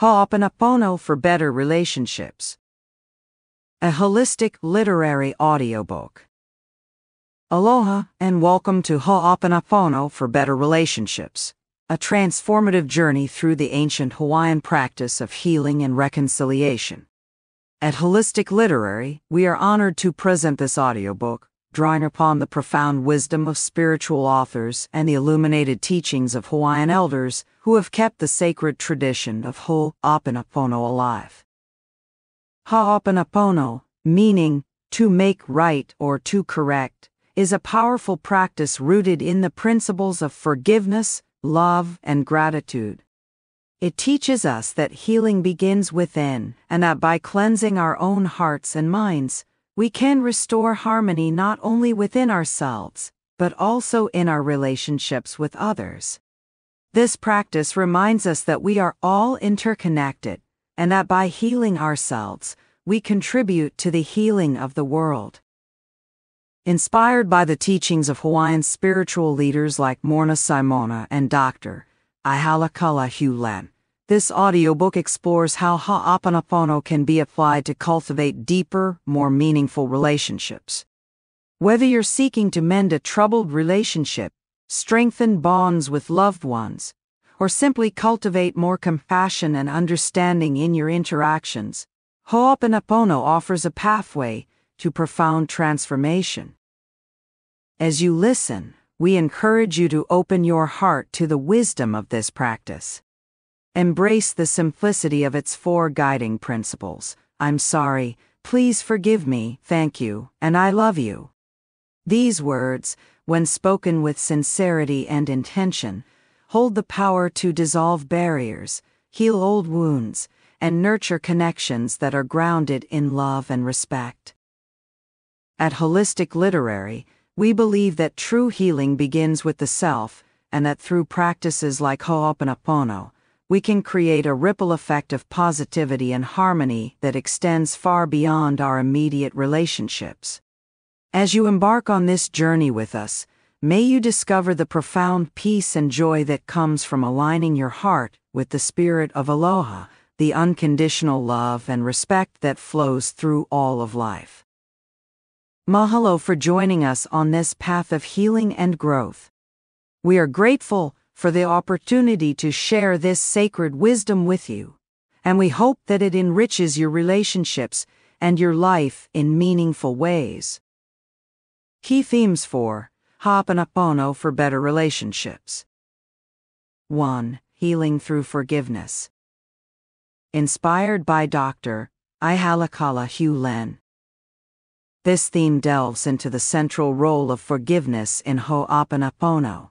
Hooponopono for better relationships. A holistic literary audiobook. Aloha and welcome to Hooponopono for better relationships, a transformative journey through the ancient Hawaiian practice of healing and reconciliation. At Holistic Literary, we are honored to present this audiobook, drawing upon the profound wisdom of spiritual authors and the illuminated teachings of Hawaiian elders who have kept the sacred tradition of Hooponopono alive. Hooponopono, meaning to make right or to correct, is a powerful practice rooted in the principles of forgiveness, love, and gratitude. It teaches us that healing begins within and that by cleansing our own hearts and minds, we can restore harmony not only within ourselves, but also in our relationships with others. This practice reminds us that we are all interconnected and that by healing ourselves, we contribute to the healing of the world. Inspired by the teachings of Hawaiian spiritual leaders like Morna Saimona and Dr. Ihalakala Hulen, this audiobook explores how Hooponopono can be applied to cultivate deeper, more meaningful relationships. Whether you're seeking to mend a troubled relationship, strengthen bonds with loved ones, or simply cultivate more compassion and understanding in your interactions, Hooponopono offers a pathway to profound transformation. As you listen, we encourage you to open your heart to the wisdom of this practice. Embrace the simplicity of its four guiding principles: I'm sorry, please forgive me, thank you, and I love you. These words, when spoken with sincerity and intention, hold the power to dissolve barriers, heal old wounds, and nurture connections that are grounded in love and respect. At Holistic Literary, we believe that true healing begins with the self, and that through practices like Hooponopono, we can create a ripple effect of positivity and harmony that extends far beyond our immediate relationships. As you embark on this journey with us, may you discover the profound peace and joy that comes from aligning your heart with the spirit of Aloha, the unconditional love and respect that flows through all of life. Mahalo for joining us on this path of healing and growth. We are grateful for the opportunity to share this sacred wisdom with you, and we hope that it enriches your relationships and your life in meaningful ways. Key themes for Hooponopono for better relationships. 1. Healing through forgiveness. Inspired by Dr. Ihalakala Hulen. This theme delves into the central role of forgiveness in Hooponopono.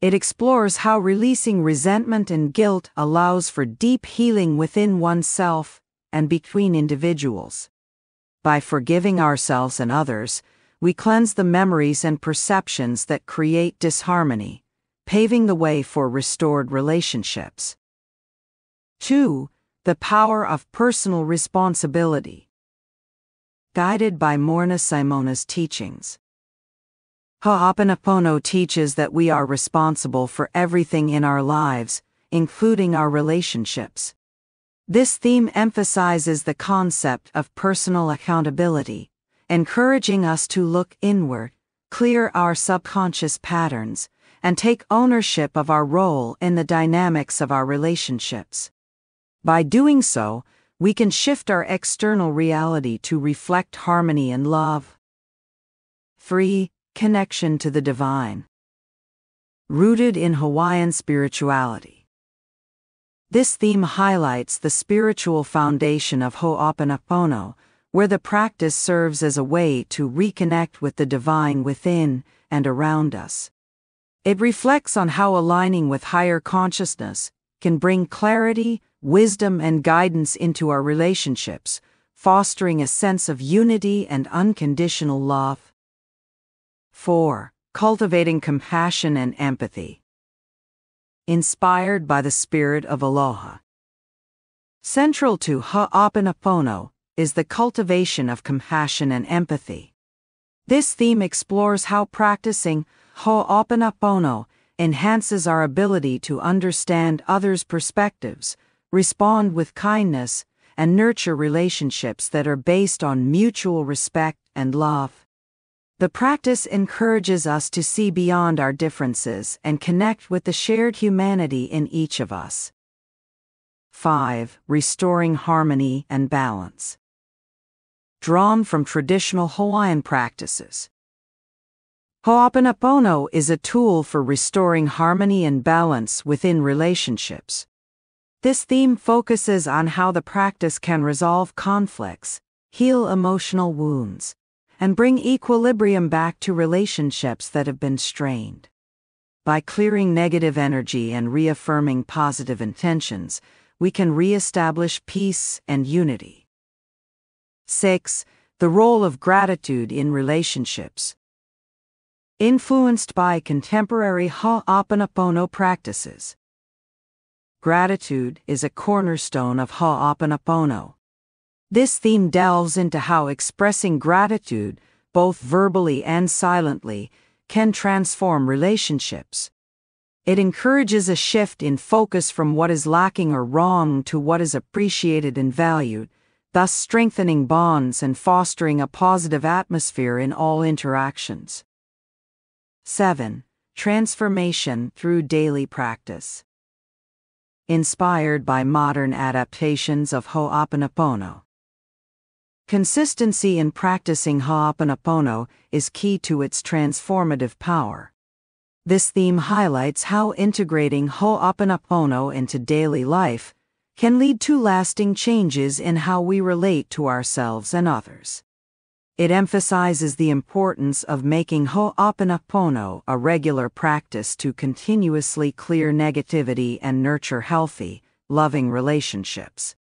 It explores how releasing resentment and guilt allows for deep healing within oneself and between individuals. By forgiving ourselves and others, we cleanse the memories and perceptions that create disharmony, paving the way for restored relationships. 2. The power of personal responsibility. Guided by Morna Saimona's teachings. Hooponopono teaches that we are responsible for everything in our lives, including our relationships. This theme emphasizes the concept of personal accountability, encouraging us to look inward, clear our subconscious patterns, and take ownership of our role in the dynamics of our relationships. By doing so, we can shift our external reality to reflect harmony and love. 3. Connection to the divine. Rooted in Hawaiian spirituality. This theme highlights the spiritual foundation of Hooponopono, where the practice serves as a way to reconnect with the divine within and around us. It reflects on how aligning with higher consciousness can bring clarity, wisdom, and guidance into our relationships, fostering a sense of unity and unconditional love. 4. Cultivating compassion and empathy. Inspired by the spirit of Aloha. Central to Hooponopono is the cultivation of compassion and empathy. This theme explores how practicing Hooponopono enhances our ability to understand others' perspectives, respond with kindness, and nurture relationships that are based on mutual respect and love. The practice encourages us to see beyond our differences and connect with the shared humanity in each of us. 5. Restoring harmony and balance. Drawn from traditional Hawaiian practices. Hooponopono is a tool for restoring harmony and balance within relationships. This theme focuses on how the practice can resolve conflicts, heal emotional wounds, and bring equilibrium back to relationships that have been strained. By clearing negative energy and reaffirming positive intentions, we can reestablish peace and unity. 6. The role of gratitude in relationships. Influenced by contemporary Hooponopono practices. Gratitude is a cornerstone of Hooponopono. This theme delves into how expressing gratitude, both verbally and silently, can transform relationships. It encourages a shift in focus from what is lacking or wrong to what is appreciated and valued, thus strengthening bonds and fostering a positive atmosphere in all interactions. 7. Transformation through daily practice. Inspired by modern adaptations of Hooponopono. Consistency in practicing Hooponopono is key to its transformative power. This theme highlights how integrating Hooponopono into daily life can lead to lasting changes in how we relate to ourselves and others. It emphasizes the importance of making Hooponopono a regular practice to continuously clear negativity and nurture healthy, loving relationships.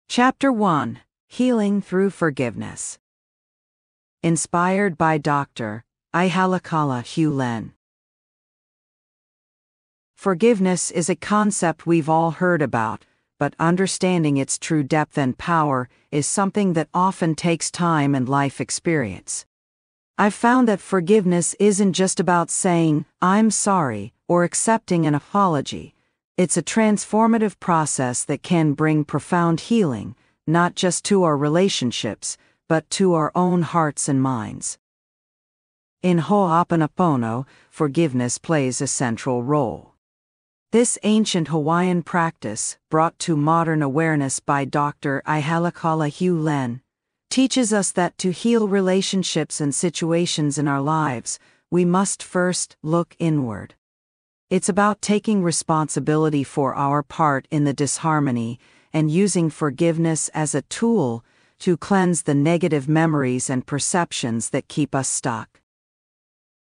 Chapter 1. Healing through Forgiveness. Inspired by Dr. Hugh. Forgiveness is a concept we've all heard about, but understanding its true depth and power is something that often takes time and life experience. I've found that forgiveness isn't just about saying, "I'm sorry," or accepting an apology. It's a transformative process that can bring profound healing, not just to our relationships, but to our own hearts and minds. In Hooponopono, forgiveness plays a central role. This ancient Hawaiian practice, brought to modern awareness by Dr. Hugh, teaches us that to heal relationships and situations in our lives, we must first look inward. It's about taking responsibility for our part in the disharmony and using forgiveness as a tool to cleanse the negative memories and perceptions that keep us stuck.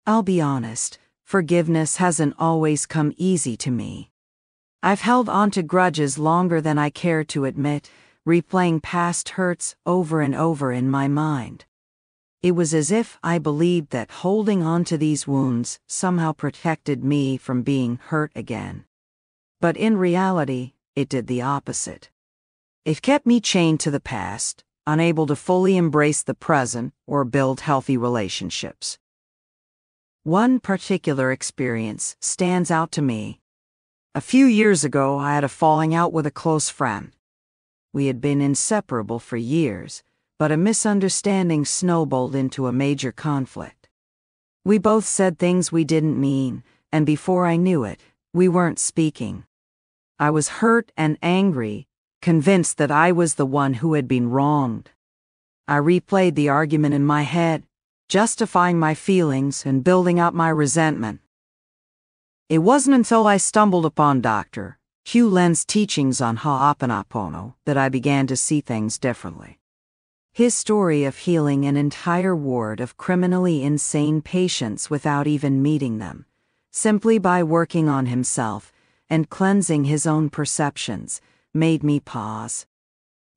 I'll be honest. Forgiveness hasn't always come easy to me. I've held on to grudges longer than I care to admit, replaying past hurts over and over in my mind. It was as if I believed that holding on to these wounds somehow protected me from being hurt again. But in reality, it did the opposite. It kept me chained to the past, unable to fully embrace the present or build healthy relationships. One particular experience stands out to me. A few years ago, I had a falling out with a close friend. We had been inseparable for years, but a misunderstanding snowballed into a major conflict. We both said things we didn't mean, and before I knew it, we weren't speaking. I was hurt and angry, convinced that I was the one who had been wronged. I replayed the argument in my head, justifying my feelings and building up my resentment. It wasn't until I stumbled upon Dr. Hugh's teachings on Hooponopono that I began to see things differently. His story of healing an entire ward of criminally insane patients without even meeting them, simply by working on himself and cleansing his own perceptions, made me pause.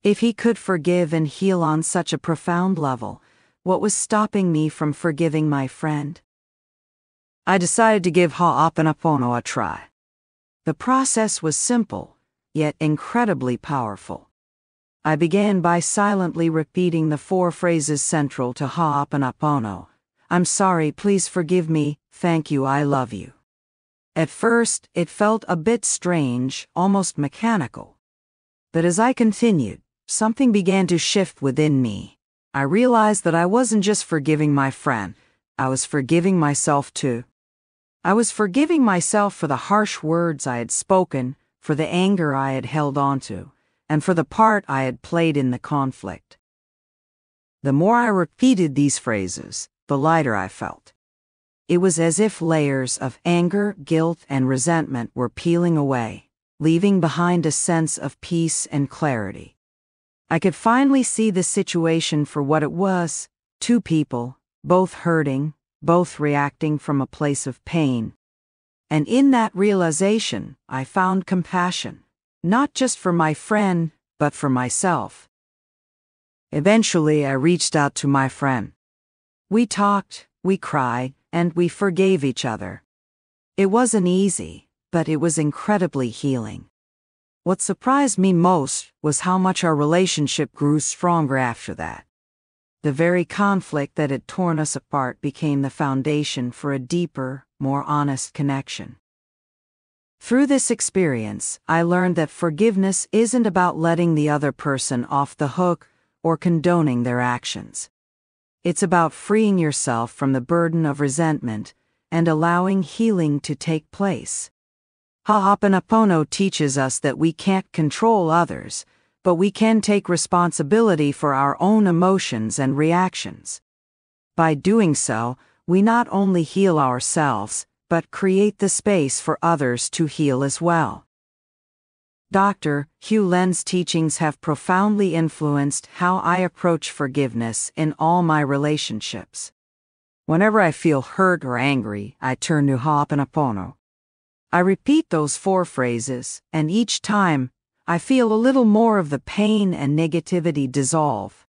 If he could forgive and heal on such a profound level, what was stopping me from forgiving my friend? I decided to give Hooponopono a try. The process was simple, yet incredibly powerful. I began by silently repeating the 4 phrases central to Hooponopono. I'm sorry, please forgive me, thank you, I love you. At first, it felt a bit strange, almost mechanical. But as I continued, something began to shift within me. I realized that I wasn't just forgiving my friend, I was forgiving myself too. I was forgiving myself for the harsh words I had spoken, for the anger I had held onto, and for the part I had played in the conflict. The more I repeated these phrases, the lighter I felt. It was as if layers of anger, guilt, and resentment were peeling away, leaving behind a sense of peace and clarity. I could finally see the situation for what it was: two people, both hurting, both reacting from a place of pain. And in that realization, I found compassion, not just for my friend, but for myself. Eventually, I reached out to my friend. We talked, we cried, and we forgave each other. It wasn't easy, but it was incredibly healing. What surprised me most was how much our relationship grew stronger after that. The very conflict that had torn us apart became the foundation for a deeper, more honest connection. Through this experience, I learned that forgiveness isn't about letting the other person off the hook or condoning their actions. It's about freeing yourself from the burden of resentment and allowing healing to take place. Hooponopono teaches us that we can't control others, but we can take responsibility for our own emotions and reactions. By doing so, we not only heal ourselves, but create the space for others to heal as well. Dr. Hugh Len's teachings have profoundly influenced how I approach forgiveness in all my relationships. Whenever I feel hurt or angry, I turn to Hooponopono. I repeat those 4 phrases, and each time, I feel a little more of the pain and negativity dissolve.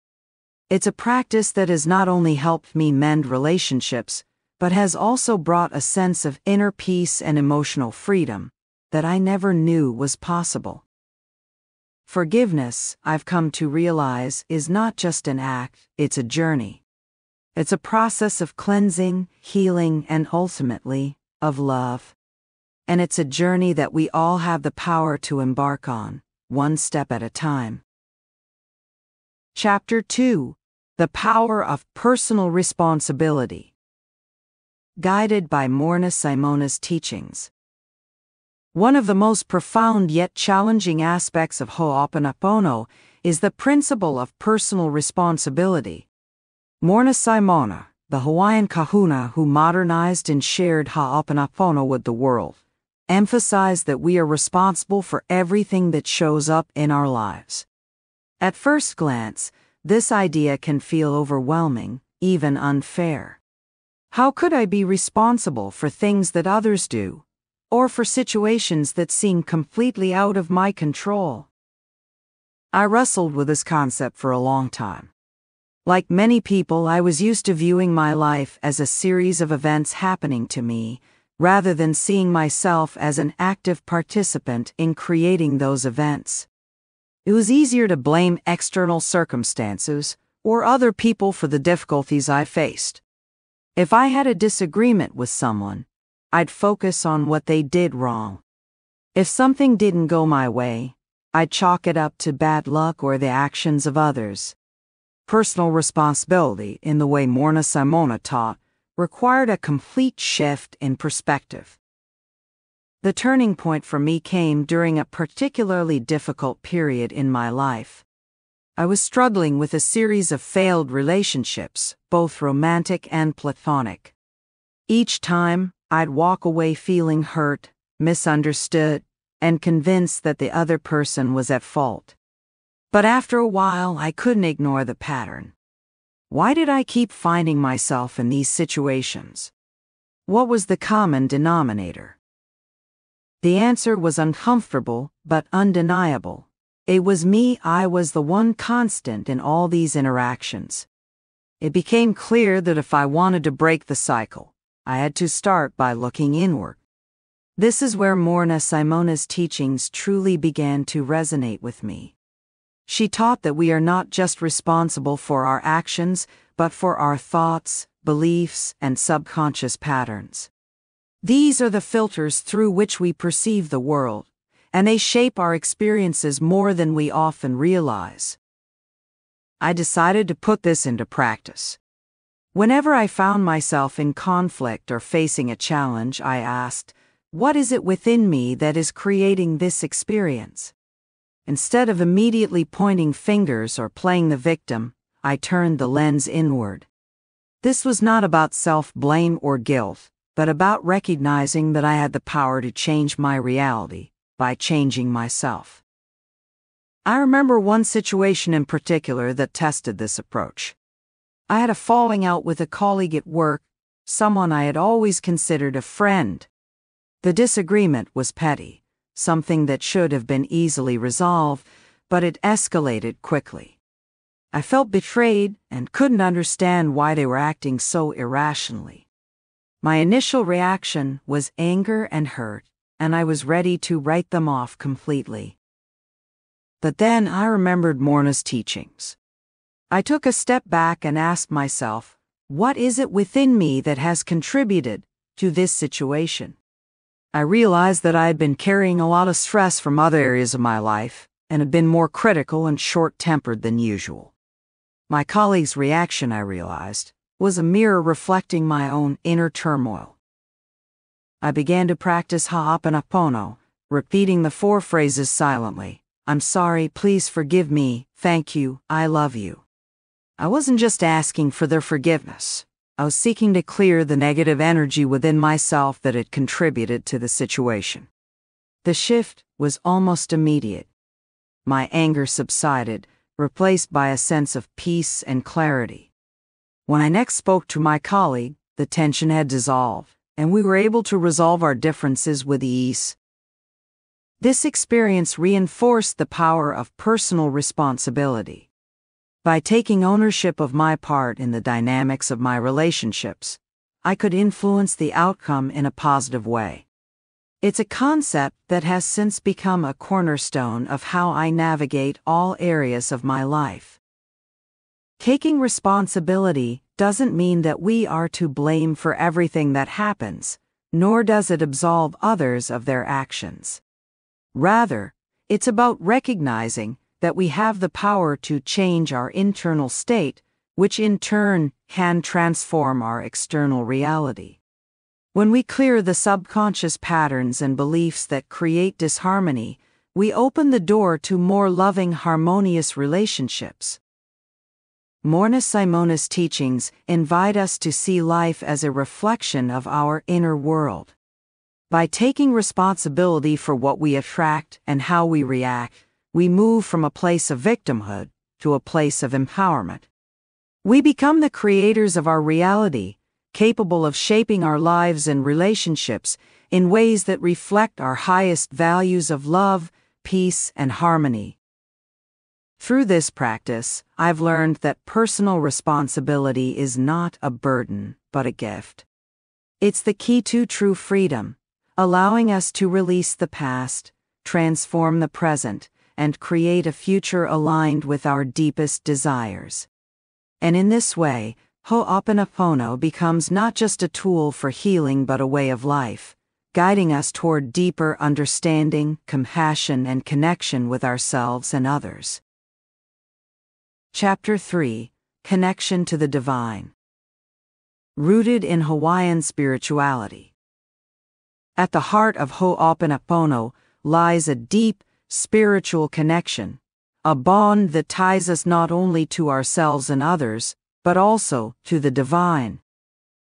It's a practice that has not only helped me mend relationships, but has also brought a sense of inner peace and emotional freedom that I never knew was possible. Forgiveness, I've come to realize, is not just an act, it's a journey. It's a process of cleansing, healing, and ultimately, of love. And it's a journey that we all have the power to embark on, one step at a time. Chapter 2: The Power of Personal Responsibility. Guided by Morna Simona's teachings. One of the most profound yet challenging aspects of Hooponopono is the principle of personal responsibility. Morna Simona, the Hawaiian kahuna who modernized and shared Hooponopono with the world, emphasized that we are responsible for everything that shows up in our lives. At first glance, this idea can feel overwhelming, even unfair. How could I be responsible for things that others do, or for situations that seem completely out of my control? I wrestled with this concept for a long time. Like many people, I was used to viewing my life as a series of events happening to me, rather than seeing myself as an active participant in creating those events. It was easier to blame external circumstances or other people for the difficulties I faced. If I had a disagreement with someone, I'd focus on what they did wrong. If something didn't go my way, I'd chalk it up to bad luck or the actions of others. Personal responsibility, in the way Morna Simona taught, required a complete shift in perspective. The turning point for me came during a particularly difficult period in my life. I was struggling with a series of failed relationships, both romantic and platonic. Each time, I'd walk away feeling hurt, misunderstood, and convinced that the other person was at fault. But after a while, I couldn't ignore the pattern. Why did I keep finding myself in these situations? What was the common denominator? The answer was uncomfortable, but undeniable. It was me. I was the one constant in all these interactions. It became clear that if I wanted to break the cycle, I had to start by looking inward. This is where Morna Simona's teachings truly began to resonate with me. She taught that we are not just responsible for our actions, but for our thoughts, beliefs, and subconscious patterns. These are the filters through which we perceive the world, and they shape our experiences more than we often realize. I decided to put this into practice. Whenever I found myself in conflict or facing a challenge, I asked, what is it within me that is creating this experience? Instead of immediately pointing fingers or playing the victim, I turned the lens inward. This was not about self-blame or guilt, but about recognizing that I had the power to change my reality by changing myself. I remember one situation in particular that tested this approach. I had a falling out with a colleague at work, someone I had always considered a friend. The disagreement was petty, something that should have been easily resolved, but it escalated quickly. I felt betrayed and couldn't understand why they were acting so irrationally. My initial reaction was anger and hurt, and I was ready to write them off completely. But then I remembered Morna's teachings. I took a step back and asked myself, what is it within me that has contributed to this situation? I realized that I had been carrying a lot of stress from other areas of my life and had been more critical and short-tempered than usual. My colleague's reaction, I realized, was a mirror reflecting my own inner turmoil. I began to practice Hooponopono, repeating the 4 phrases silently. I'm sorry, please forgive me, thank you, I love you. I wasn't just asking for their forgiveness. I was seeking to clear the negative energy within myself that had contributed to the situation. The shift was almost immediate. My anger subsided, replaced by a sense of peace and clarity. When I next spoke to my colleague, the tension had dissolved, and we were able to resolve our differences with ease. This experience reinforced the power of personal responsibility. By taking ownership of my part in the dynamics of my relationships, I could influence the outcome in a positive way. It's a concept that has since become a cornerstone of how I navigate all areas of my life. Taking responsibility doesn't mean that we are to blame for everything that happens, nor does it absolve others of their actions. Rather, it's about recognizing that we have the power to change our internal state, which in turn can transform our external reality. When we clear the subconscious patterns and beliefs that create disharmony, we open the door to more loving, harmonious relationships. Morna Simona's teachings invite us to see life as a reflection of our inner world. By taking responsibility for what we attract and how we react, we move from a place of victimhood to a place of empowerment. We become the creators of our reality, capable of shaping our lives and relationships in ways that reflect our highest values of love, peace, and harmony. Through this practice, I've learned that personal responsibility is not a burden, but a gift. It's the key to true freedom, allowing us to release the past, transform the present, and create a future aligned with our deepest desires. And in this way, Hooponopono becomes not just a tool for healing but a way of life, guiding us toward deeper understanding, compassion, and connection with ourselves and others. Chapter 3: Connection to the Divine. Rooted in Hawaiian spirituality. At the heart of Hooponopono lies a deep, spiritual connection, a bond that ties us not only to ourselves and others, but also to the divine.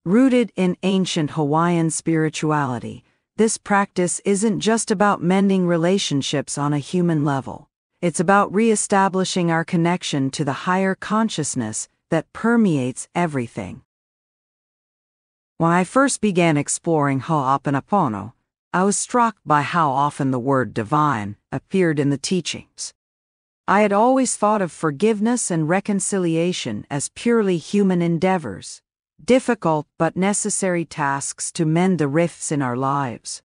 Rooted in ancient Hawaiian spirituality, this practice isn't just about mending relationships on a human level. It's about re-establishing our connection to the higher consciousness that permeates everything. When I first began exploring Hooponopono, I was struck by how often the word divine appeared in the teachings. I had always thought of forgiveness and reconciliation as purely human endeavors, difficult but necessary tasks to mend the rifts in our lives.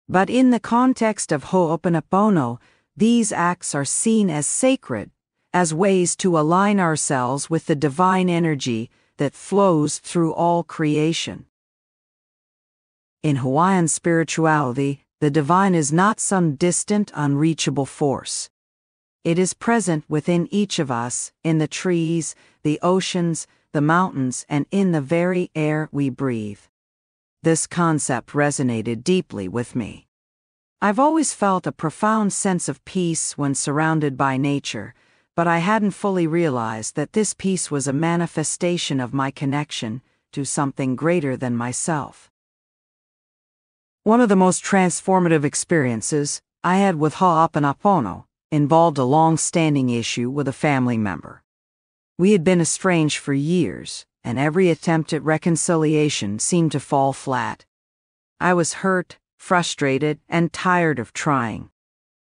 But in the context of Hooponopono, these acts are seen as sacred, as ways to align ourselves with the divine energy that flows through all creation. In Hawaiian spirituality, the divine is not some distant, unreachable force. It is present within each of us, in the trees, the oceans, the mountains, and in the very air we breathe. This concept resonated deeply with me. I've always felt a profound sense of peace when surrounded by nature, but I hadn't fully realized that this peace was a manifestation of my connection to something greater than myself. One of the most transformative experiences I had with Hooponopono involved a long-standing issue with a family member. We had been estranged for years, and every attempt at reconciliation seemed to fall flat. I was hurt, frustrated, and tired of trying.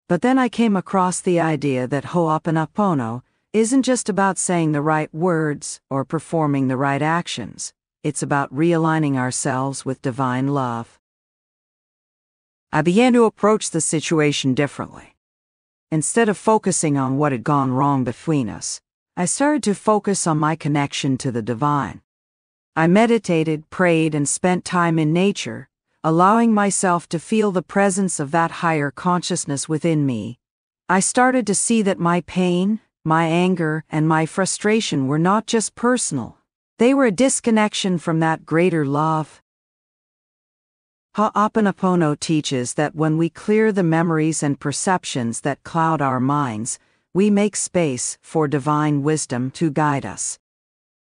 But then I came across the idea that Hooponopono isn't just about saying the right words or performing the right actions. It's about realigning ourselves with divine love. I began to approach the situation differently. Instead of focusing on what had gone wrong between us, I started to focus on my connection to the divine. I meditated, prayed, and spent time in nature, allowing myself to feel the presence of that higher consciousness within me. I started to see that my pain, my anger, and my frustration were not just personal. They were a disconnection from that greater love. Hooponopono teaches that when we clear the memories and perceptions that cloud our minds, we make space for divine wisdom to guide us.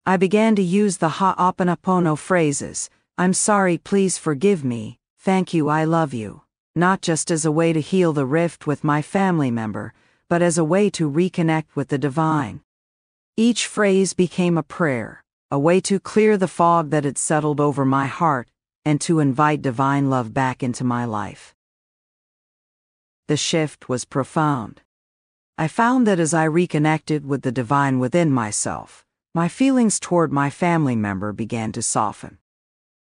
I began to use the Hooponopono phrases, "I'm sorry, please forgive me," "Thank you, I love you," not just as a way to heal the rift with my family member, but as a way to reconnect with the divine. Each phrase became a prayer, a way to clear the fog that had settled over my heart, and to invite divine love back into my life. The shift was profound. I found that as I reconnected with the divine within myself, my feelings toward my family member began to soften.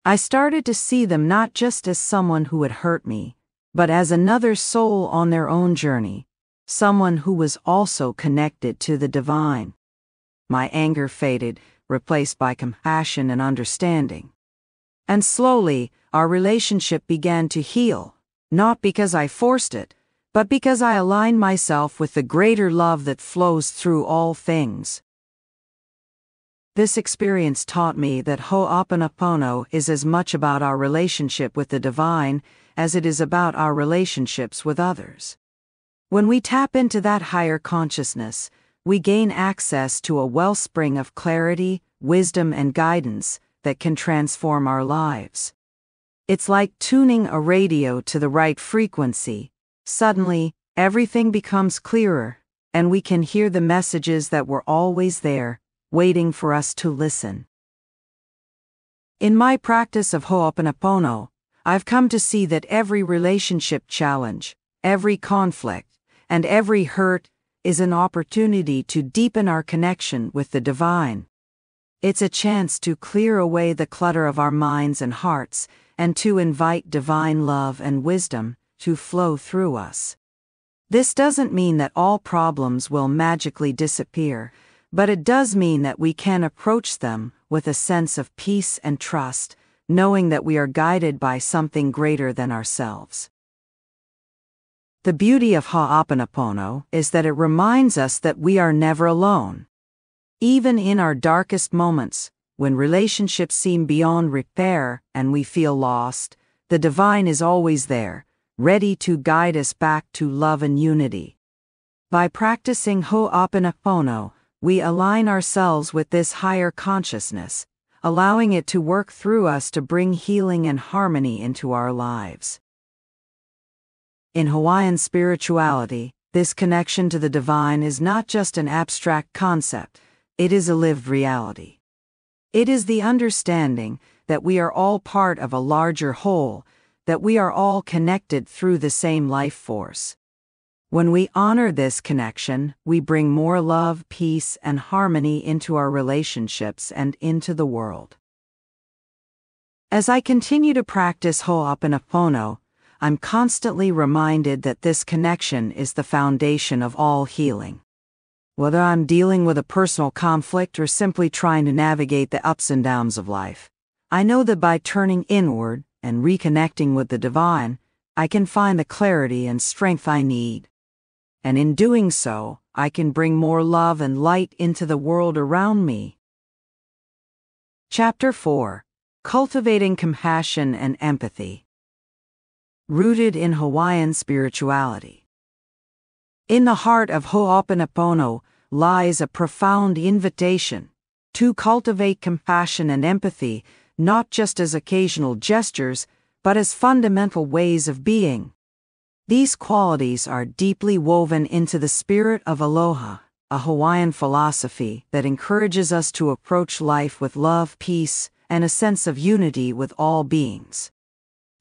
I started to see them not just as someone who had hurt me, but as another soul on their own journey, someone who was also connected to the divine. My anger faded, replaced by compassion and understanding. And slowly, our relationship began to heal, not because I forced it, but because I aligned myself with the greater love that flows through all things. This experience taught me that Hooponopono is as much about our relationship with the divine as it is about our relationships with others. When we tap into that higher consciousness, we gain access to a wellspring of clarity, wisdom, and guidance that can transform our lives. It's like tuning a radio to the right frequency. Suddenly, everything becomes clearer, and we can hear the messages that were always there, waiting for us to listen. In my practice of Hooponopono, I've come to see that every relationship challenge, every conflict, and every hurt is an opportunity to deepen our connection with the divine. It's a chance to clear away the clutter of our minds and hearts, and to invite divine love and wisdom to flow through us. This doesn't mean that all problems will magically disappear, but it does mean that we can approach them with a sense of peace and trust, knowing that we are guided by something greater than ourselves. The beauty of Hooponopono is that it reminds us that we are never alone. Even in our darkest moments, when relationships seem beyond repair and we feel lost, the divine is always there, ready to guide us back to love and unity. By practicing Hooponopono, we align ourselves with this higher consciousness, allowing it to work through us to bring healing and harmony into our lives. In Hawaiian spirituality, this connection to the divine is not just an abstract concept, it is a lived reality. It is the understanding that we are all part of a larger whole, that we are all connected through the same life force. When we honor this connection, we bring more love, peace, and harmony into our relationships and into the world. As I continue to practice Hooponopono, I'm constantly reminded that this connection is the foundation of all healing. Whether I'm dealing with a personal conflict or simply trying to navigate the ups and downs of life, I know that by turning inward, and reconnecting with the divine, I can find the clarity and strength I need. And in doing so, I can bring more love and light into the world around me. Chapter 4: Cultivating Compassion and Empathy. Rooted in Hawaiian spirituality. In the heart of Hooponopono lies a profound invitation to cultivate compassion and empathy, not just as occasional gestures, but as fundamental ways of being. These qualities are deeply woven into the spirit of Aloha, a Hawaiian philosophy that encourages us to approach life with love, peace, and a sense of unity with all beings.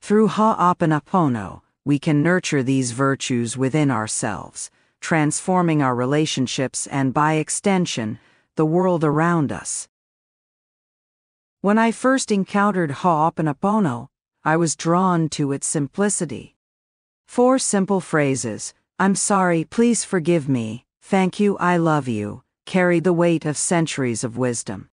Through Hooponopono, we can nurture these virtues within ourselves, transforming our relationships and, by extension, the world around us. When I first encountered Hooponopono, I was drawn to its simplicity. 4 simple phrases: "I'm sorry, please forgive me, thank you, I love you," carried the weight of centuries of wisdom.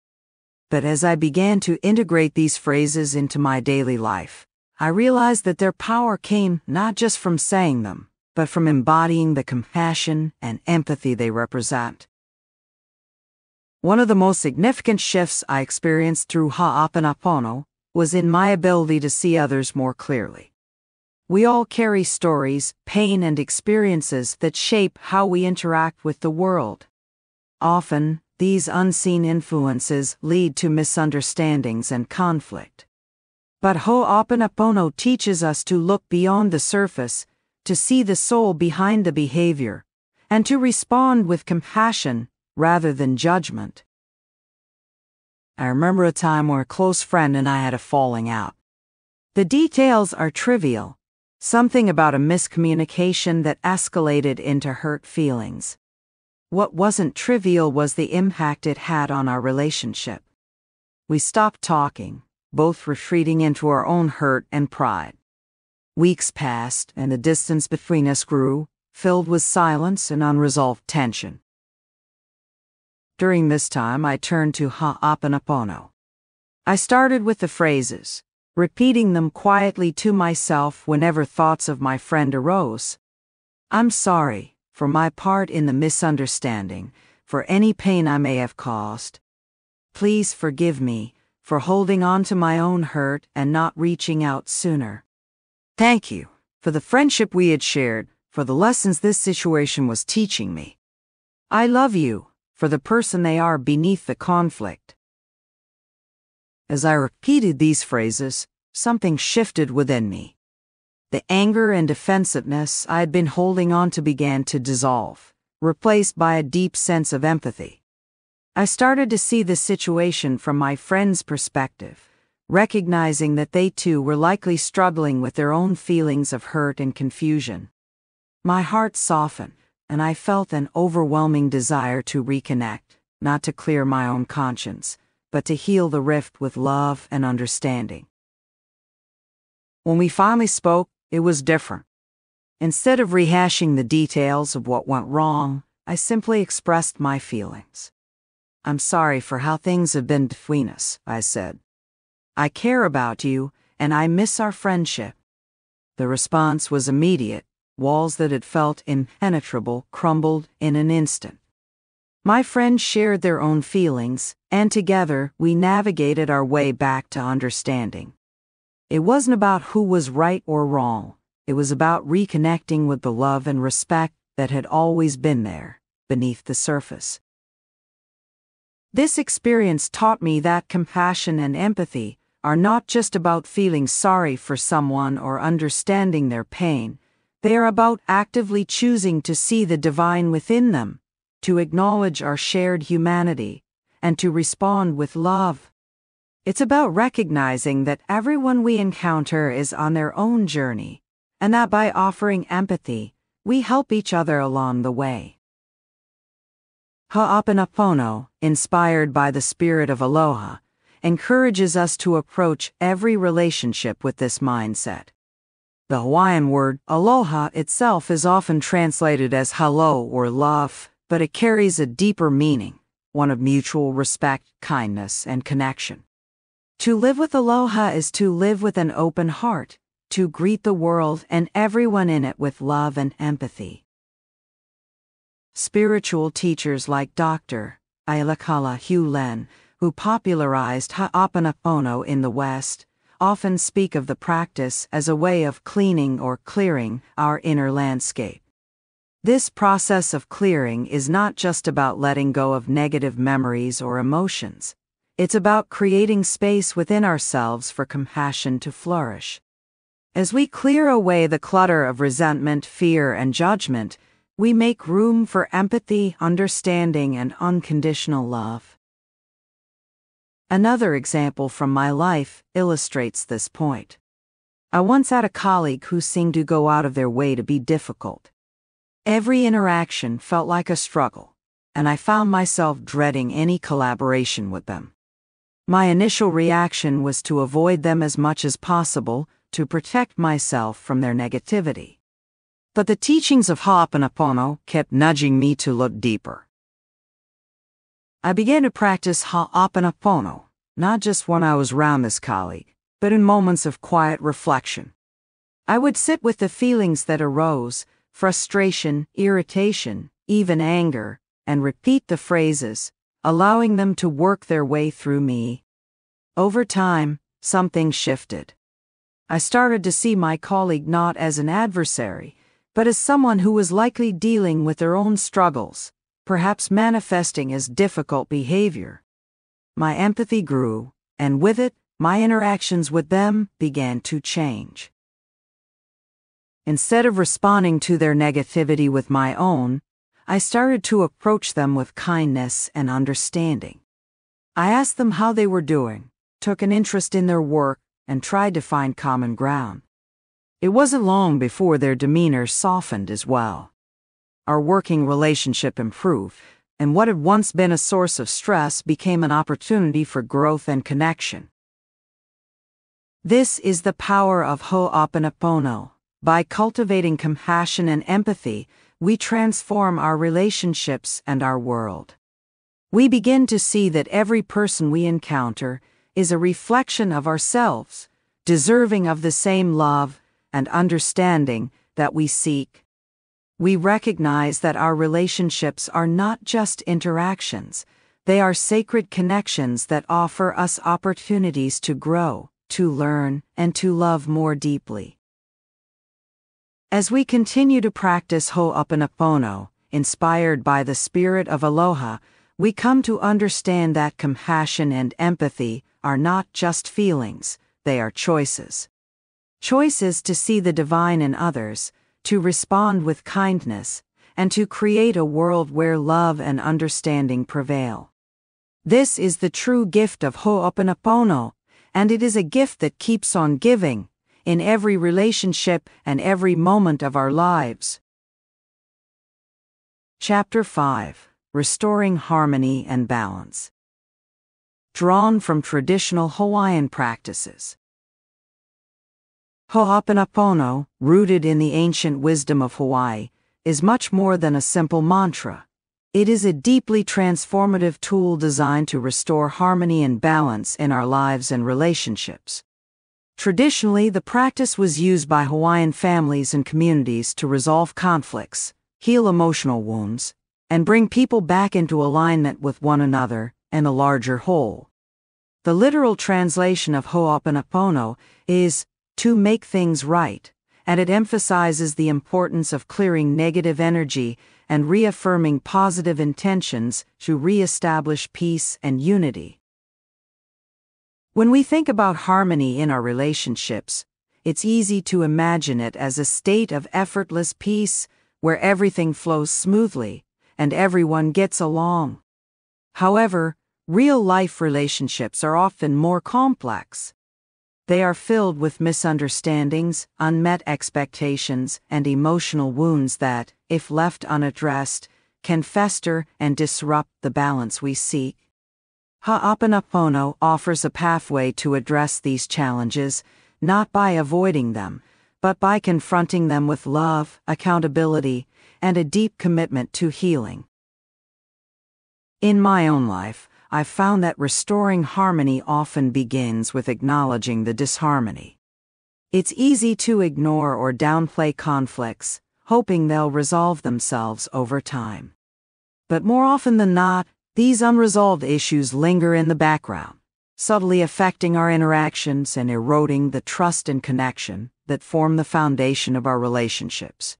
But as I began to integrate these phrases into my daily life, I realized that their power came not just from saying them, but from embodying the compassion and empathy they represent. One of the most significant shifts I experienced through Hooponopono was in my ability to see others more clearly. We all carry stories, pain, and experiences that shape how we interact with the world. Often, these unseen influences lead to misunderstandings and conflict. But Hooponopono teaches us to look beyond the surface, to see the soul behind the behavior, and to respond with compassion rather than judgment. I remember a time where a close friend and I had a falling out. The details are trivial. Something about a miscommunication that escalated into hurt feelings. What wasn't trivial was the impact it had on our relationship. We stopped talking, both retreating into our own hurt and pride. Weeks passed, and the distance between us grew, filled with silence and unresolved tension. During this time, I turned to Hooponopono. I started with the phrases, repeating them quietly to myself whenever thoughts of my friend arose. "I'm sorry for my part in the misunderstanding, for any pain I may have caused. Please forgive me for holding on to my own hurt and not reaching out sooner. Thank you for the friendship we had shared, for the lessons this situation was teaching me. I love you for the person they are beneath the conflict." As I repeated these phrases, something shifted within me. The anger and defensiveness I had been holding on to began to dissolve, replaced by a deep sense of empathy. I started to see the situation from my friend's perspective, recognizing that they too were likely struggling with their own feelings of hurt and confusion. My heart softened, and I felt an overwhelming desire to reconnect, not to clear my own conscience, but to heal the rift with love and understanding. When we finally spoke, it was different. Instead of rehashing the details of what went wrong, I simply expressed my feelings. "I'm sorry for how things have been between us," I said. "I care about you, and I miss our friendship." The response was immediate. Walls that had felt impenetrable crumbled in an instant. My friends shared their own feelings, and together we navigated our way back to understanding. It wasn't about who was right or wrong. It was about reconnecting with the love and respect that had always been there, beneath the surface. This experience taught me that compassion and empathy are not just about feeling sorry for someone or understanding their pain. They are about actively choosing to see the divine within them, to acknowledge our shared humanity, and to respond with love. It's about recognizing that everyone we encounter is on their own journey, and that by offering empathy, we help each other along the way. Hooponopono, inspired by the spirit of Aloha, encourages us to approach every relationship with this mindset. The Hawaiian word aloha itself is often translated as hello or love, but it carries a deeper meaning, one of mutual respect, kindness, and connection. To live with aloha is to live with an open heart, to greet the world and everyone in it with love and empathy. Spiritual teachers like Dr. Aloha Hugh Len, who popularized Hooponopono in the West, often speak of the practice as a way of cleaning or clearing our inner landscape. This process of clearing is not just about letting go of negative memories or emotions. It's about creating space within ourselves for compassion to flourish. As we clear away the clutter of resentment, fear, and judgment, we make room for empathy, understanding, and unconditional love. Another example from my life illustrates this point. I once had a colleague who seemed to go out of their way to be difficult. Every interaction felt like a struggle, and I found myself dreading any collaboration with them. My initial reaction was to avoid them as much as possible to protect myself from their negativity. But the teachings of Hooponopono kept nudging me to look deeper. I began to practice Hooponopono, not just when I was around this colleague, but in moments of quiet reflection. I would sit with the feelings that arose, frustration, irritation, even anger, and repeat the phrases, allowing them to work their way through me. Over time, something shifted. I started to see my colleague not as an adversary, but as someone who was likely dealing with their own struggles, perhaps manifesting as difficult behavior. My empathy grew, and with it, my interactions with them began to change. Instead of responding to their negativity with my own, I started to approach them with kindness and understanding. I asked them how they were doing, took an interest in their work, and tried to find common ground. It wasn't long before their demeanor softened as well. Our working relationship improved, and what had once been a source of stress became an opportunity for growth and connection. This is the power of Hooponopono. By cultivating compassion and empathy, we transform our relationships and our world. We begin to see that every person we encounter is a reflection of ourselves, deserving of the same love and understanding that we seek. We recognize that our relationships are not just interactions, they are sacred connections that offer us opportunities to grow, to learn, and to love more deeply. As we continue to practice Hooponopono, inspired by the spirit of aloha, we come to understand that compassion and empathy are not just feelings, they are choices. Choices to see the divine in others, to respond with kindness, and to create a world where love and understanding prevail. This is the true gift of Hooponopono, and it is a gift that keeps on giving, in every relationship and every moment of our lives. Chapter 5: Restoring Harmony and Balance. Drawn from traditional Hawaiian practices. Hooponopono, rooted in the ancient wisdom of Hawaii, is much more than a simple mantra. It is a deeply transformative tool designed to restore harmony and balance in our lives and relationships. Traditionally, the practice was used by Hawaiian families and communities to resolve conflicts, heal emotional wounds, and bring people back into alignment with one another and a larger whole. The literal translation of Hooponopono is to make things right, and it emphasizes the importance of clearing negative energy and reaffirming positive intentions to reestablish peace and unity. When we think about harmony in our relationships, it's easy to imagine it as a state of effortless peace where everything flows smoothly and everyone gets along. However, real-life relationships are often more complex. They are filled with misunderstandings, unmet expectations, and emotional wounds that, if left unaddressed, can fester and disrupt the balance we seek. Hooponopono offers a pathway to address these challenges, not by avoiding them, but by confronting them with love, accountability, and a deep commitment to healing. In my own life, I've found that restoring harmony often begins with acknowledging the disharmony. It's easy to ignore or downplay conflicts, hoping they'll resolve themselves over time. But more often than not, these unresolved issues linger in the background, subtly affecting our interactions and eroding the trust and connection that form the foundation of our relationships.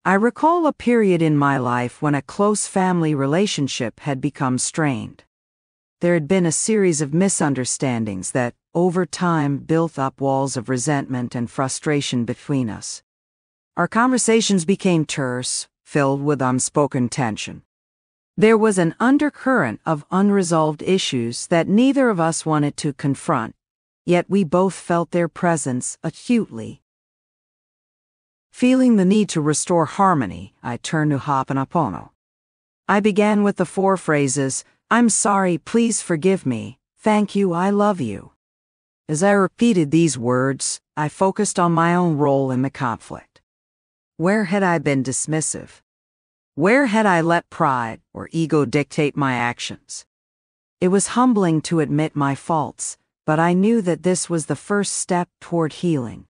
I recall a period in my life when a close family relationship had become strained. There had been a series of misunderstandings that, over time, built up walls of resentment and frustration between us. Our conversations became terse, filled with unspoken tension. There was an undercurrent of unresolved issues that neither of us wanted to confront, yet we both felt their presence acutely. Feeling the need to restore harmony, I turned to Hooponopono. I began with the 4 phrases, "I'm sorry, please forgive me, thank you, I love you." As I repeated these words, I focused on my own role in the conflict. Where had I been dismissive? Where had I let pride or ego dictate my actions? It was humbling to admit my faults, but I knew that this was the first step toward healing.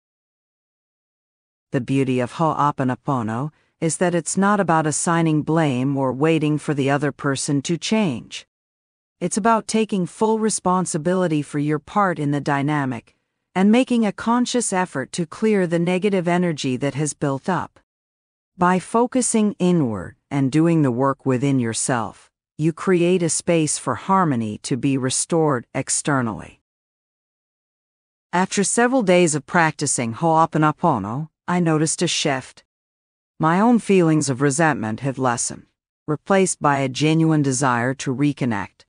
The beauty of Hooponopono is that it's not about assigning blame or waiting for the other person to change. It's about taking full responsibility for your part in the dynamic and making a conscious effort to clear the negative energy that has built up. By focusing inward and doing the work within yourself, you create a space for harmony to be restored externally. After several days of practicing Hooponopono, I noticed a shift. My own feelings of resentment had lessened, replaced by a genuine desire to reconnect.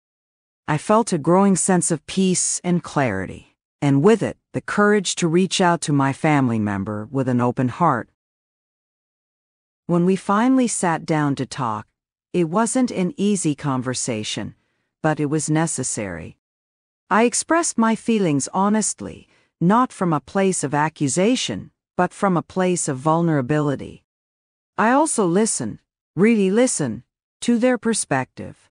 I felt a growing sense of peace and clarity, and with it, the courage to reach out to my family member with an open heart. When we finally sat down to talk, it wasn't an easy conversation, but it was necessary. I expressed my feelings honestly, not from a place of accusation, but from a place of vulnerability. I also listened, really listened, to their perspective.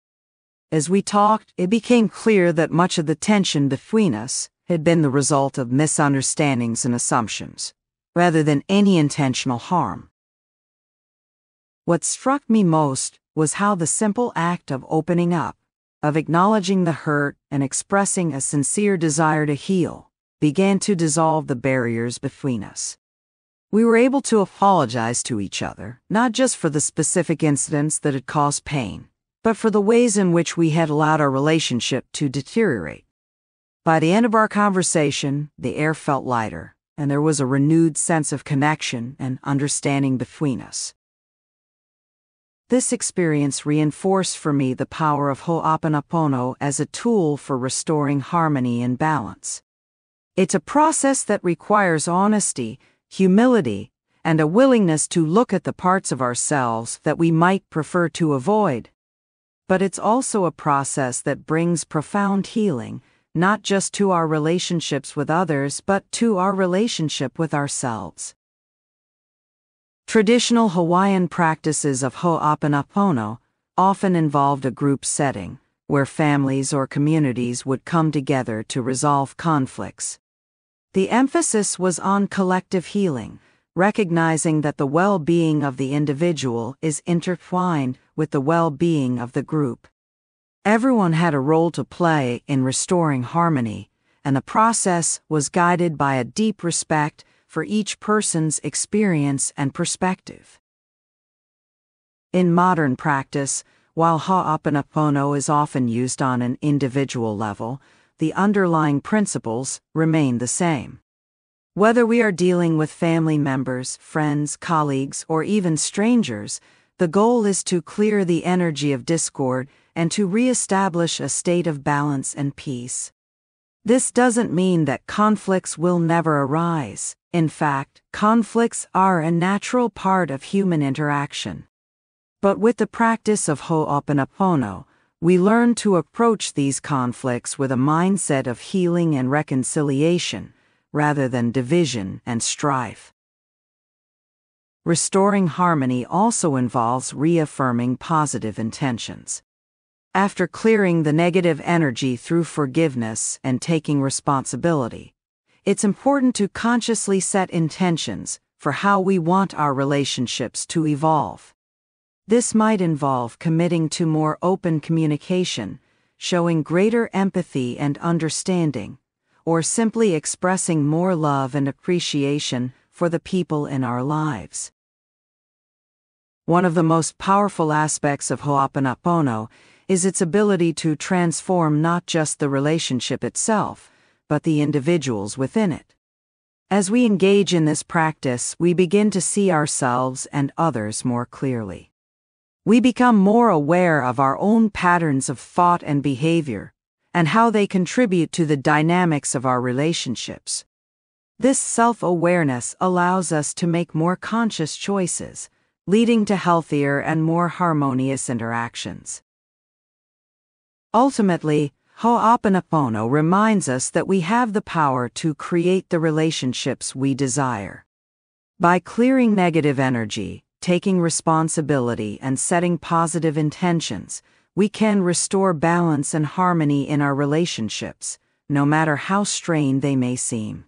As we talked, it became clear that much of the tension between us had been the result of misunderstandings and assumptions, rather than any intentional harm. What struck me most was how the simple act of opening up, of acknowledging the hurt and expressing a sincere desire to heal, began to dissolve the barriers between us. We were able to apologize to each other, not just for the specific incidents that had caused pain, but for the ways in which we had allowed our relationship to deteriorate. By the end of our conversation, the air felt lighter, and there was a renewed sense of connection and understanding between us. This experience reinforced for me the power of Hooponopono as a tool for restoring harmony and balance. It's a process that requires honesty, humility, and a willingness to look at the parts of ourselves that we might prefer to avoid. But it's also a process that brings profound healing, not just to our relationships with others, but to our relationship with ourselves. Traditional Hawaiian practices of Hooponopono often involved a group setting, where families or communities would come together to resolve conflicts. The emphasis was on collective healing, recognizing that the well-being of the individual is intertwined with the well-being of the group. Everyone had a role to play in restoring harmony, and the process was guided by a deep respect for each person's experience and perspective. In modern practice, while Hooponopono is often used on an individual level, the underlying principles remain the same. Whether we are dealing with family members, friends, colleagues, or even strangers, the goal is to clear the energy of discord and to re-establish a state of balance and peace. This doesn't mean that conflicts will never arise. In fact, conflicts are a natural part of human interaction. But with the practice of Hooponopono, we learn to approach these conflicts with a mindset of healing and reconciliation, rather than division and strife. Restoring harmony also involves reaffirming positive intentions. After clearing the negative energy through forgiveness and taking responsibility, it's important to consciously set intentions for how we want our relationships to evolve. This might involve committing to more open communication, showing greater empathy and understanding, or simply expressing more love and appreciation for the people in our lives. One of the most powerful aspects of Hooponopono is its ability to transform not just the relationship itself, but the individuals within it. As we engage in this practice, we begin to see ourselves and others more clearly. We become more aware of our own patterns of thought and behavior, and how they contribute to the dynamics of our relationships. This self-awareness allows us to make more conscious choices, leading to healthier and more harmonious interactions. Ultimately, Hooponopono reminds us that we have the power to create the relationships we desire. By clearing negative energy, taking responsibility, and setting positive intentions, we can restore balance and harmony in our relationships, no matter how strained they may seem.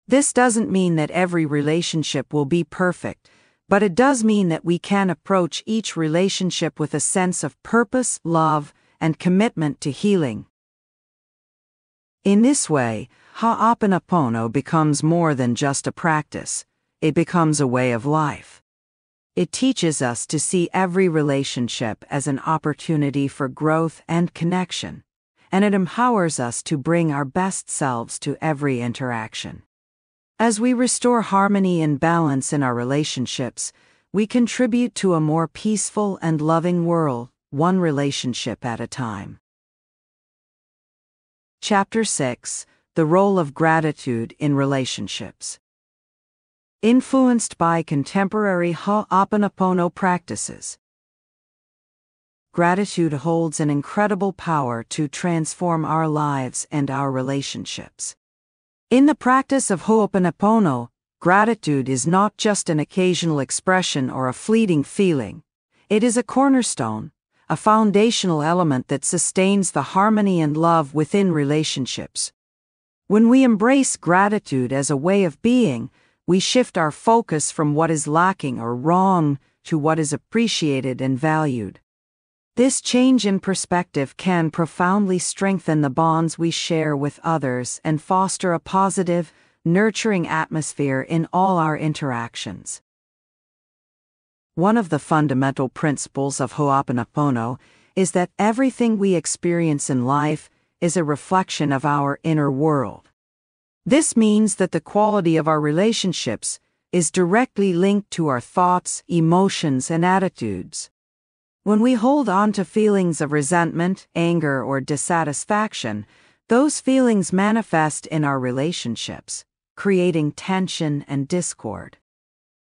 This doesn't mean that every relationship will be perfect, but it does mean that we can approach each relationship with a sense of purpose, love, and commitment to healing. In this way, Hooponopono becomes more than just a practice, it becomes a way of life. It teaches us to see every relationship as an opportunity for growth and connection, and it empowers us to bring our best selves to every interaction. As we restore harmony and balance in our relationships, we contribute to a more peaceful and loving world, one relationship at a time. Chapter 6: The Role of Gratitude in Relationships. Influenced by contemporary Hooponopono practices, gratitude holds an incredible power to transform our lives and our relationships. In the practice of Hooponopono, gratitude is not just an occasional expression or a fleeting feeling. It is a cornerstone, a foundational element that sustains the harmony and love within relationships. When we embrace gratitude as a way of being, we shift our focus from what is lacking or wrong to what is appreciated and valued. This change in perspective can profoundly strengthen the bonds we share with others and foster a positive, nurturing atmosphere in all our interactions. One of the fundamental principles of Hooponopono is that everything we experience in life is a reflection of our inner world. This means that the quality of our relationships is directly linked to our thoughts, emotions, and attitudes. When we hold on to feelings of resentment, anger, or dissatisfaction, those feelings manifest in our relationships, creating tension and discord.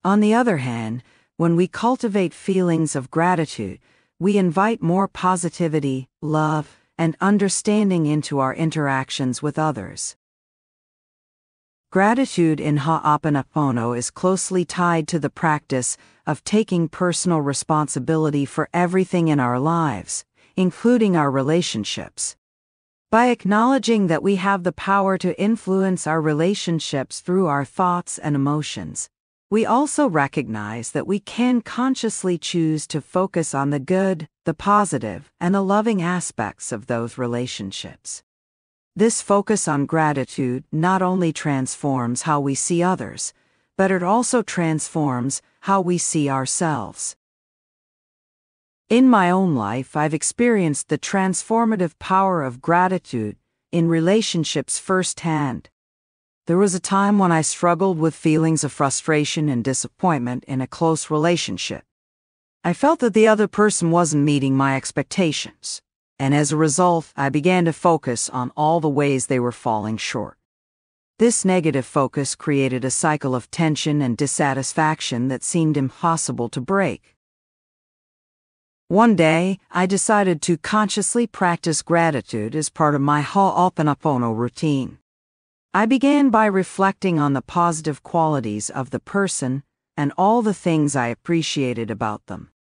On the other hand, when we cultivate feelings of gratitude, we invite more positivity, love, and understanding into our interactions with others. Gratitude in Hooponopono is closely tied to the practice of taking personal responsibility for everything in our lives, including our relationships. By acknowledging that we have the power to influence our relationships through our thoughts and emotions, we also recognize that we can consciously choose to focus on the good, the positive, and the loving aspects of those relationships. This focus on gratitude not only transforms how we see others, but it also transforms how we see ourselves. In my own life, I've experienced the transformative power of gratitude in relationships firsthand. There was a time when I struggled with feelings of frustration and disappointment in a close relationship. I felt that the other person wasn't meeting my expectations, and as a result, I began to focus on all the ways they were falling short. This negative focus created a cycle of tension and dissatisfaction that seemed impossible to break. One day, I decided to consciously practice gratitude as part of my Hooponopono routine. I began by reflecting on the positive qualities of the person and all the things I appreciated about them.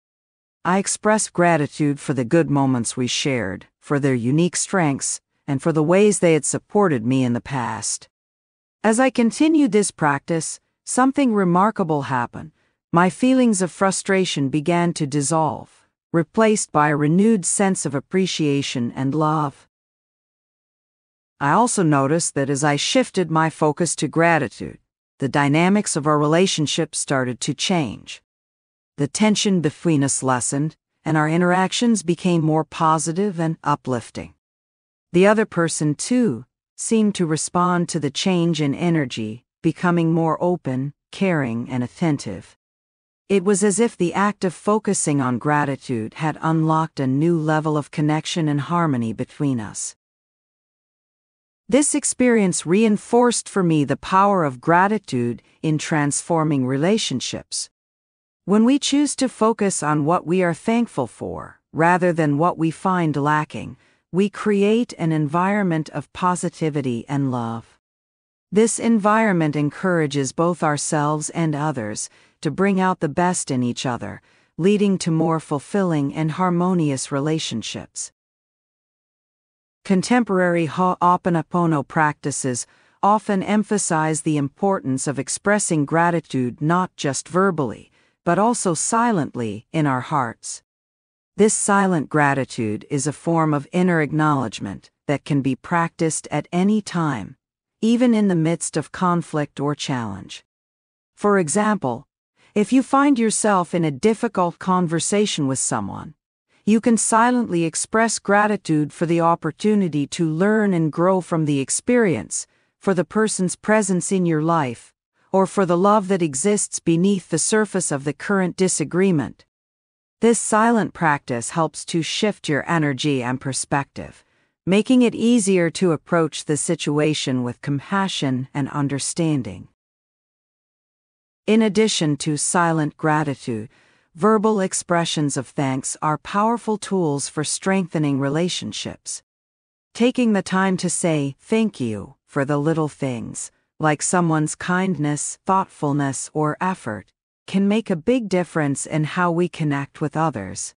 I express gratitude for the good moments we shared, for their unique strengths, and for the ways they had supported me in the past. As I continued this practice, something remarkable happened. My feelings of frustration began to dissolve, replaced by a renewed sense of appreciation and love. I also noticed that as I shifted my focus to gratitude, the dynamics of our relationship started to change. The tension between us lessened, and our interactions became more positive and uplifting. The other person, too, seemed to respond to the change in energy, becoming more open, caring, and attentive. It was as if the act of focusing on gratitude had unlocked a new level of connection and harmony between us. This experience reinforced for me the power of gratitude in transforming relationships. When we choose to focus on what we are thankful for, rather than what we find lacking, we create an environment of positivity and love. This environment encourages both ourselves and others to bring out the best in each other, leading to more fulfilling and harmonious relationships. Contemporary Hooponopono practices often emphasize the importance of expressing gratitude not just verbally, but also silently in our hearts. This silent gratitude is a form of inner acknowledgement that can be practiced at any time, even in the midst of conflict or challenge. For example, if you find yourself in a difficult conversation with someone, you can silently express gratitude for the opportunity to learn and grow from the experience, for the person's presence in your life, or for the love that exists beneath the surface of the current disagreement. This silent practice helps to shift your energy and perspective, making it easier to approach the situation with compassion and understanding. In addition to silent gratitude, verbal expressions of thanks are powerful tools for strengthening relationships. Taking the time to say thank you for the little things, like someone's kindness, thoughtfulness, or effort, can make a big difference in how we connect with others.